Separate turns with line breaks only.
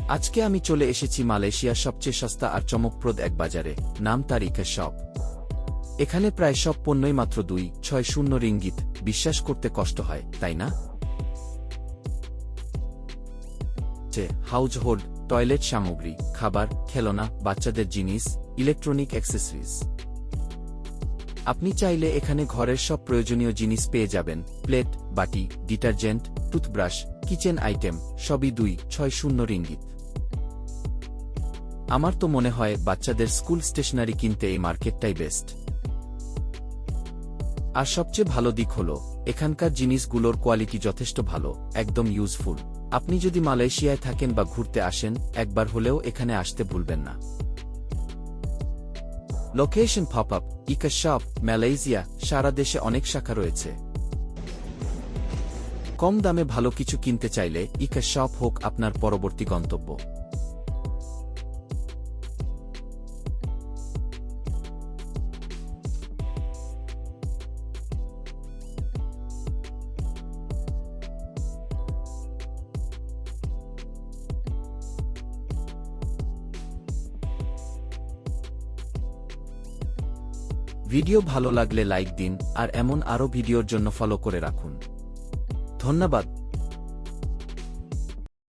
আজকে আমি চলে এসেছি মালয়েশিয়ার সবচেয়ে সস্তা আর চমকপ্রদ এক বাজারে, নাম তার ইকা শপ। এখানে প্রায় সব পণ্যই মাত্র 260 রিঙ্গিত। বিশ্বাস করতে কষ্ট হয়, তাই না? হাউজহোল্ড, টয়লেট সামগ্রী, খাবার, খেলনা, বাচ্চাদের জিনিস, ইলেকট্রনিক অ্যাক্সেসরিজ। আপনি চাইলে এখানে ঘরের সব প্রয়োজনীয় জিনিস পেয়ে যাবেন। প্লেট, বাটি, ডিটারজেন্ট, টুথব্রাশ, কিচেন আইটেম সবই 260 রিঙ্গিত। আমার তো মনে হয় বাচ্চাদের স্কুল স্টেশনারি কিনতে এই মার্কেটটাই বেস্ট। আর সবচেয়ে ভালো দিক হলো এখানকার জিনিসগুলোর কোয়ালিটি যথেষ্ট ভালো, একদম ইউজফুল। আপনি যদি মালয়েশিয়ায় থাকেন বা ঘুরতে আসেন, একবার হলেও এখানে আসতে ভুলবেন না। লোকেশন পপ-আপ, ইকা শপ, মালয়েশিয়া। সারা দেশে অনেক শাখা রয়েছে। কম দামে ভালো কিছু কিনতে চাইলে ইকা শপ হোক আপনার পরবর্তী গন্তব্য। ভিডিও ভালো লাগলে লাইক দিন, আর এমন আরও ভিডিওর জন্য ফলো করে রাখুন। ধন্যবাদ।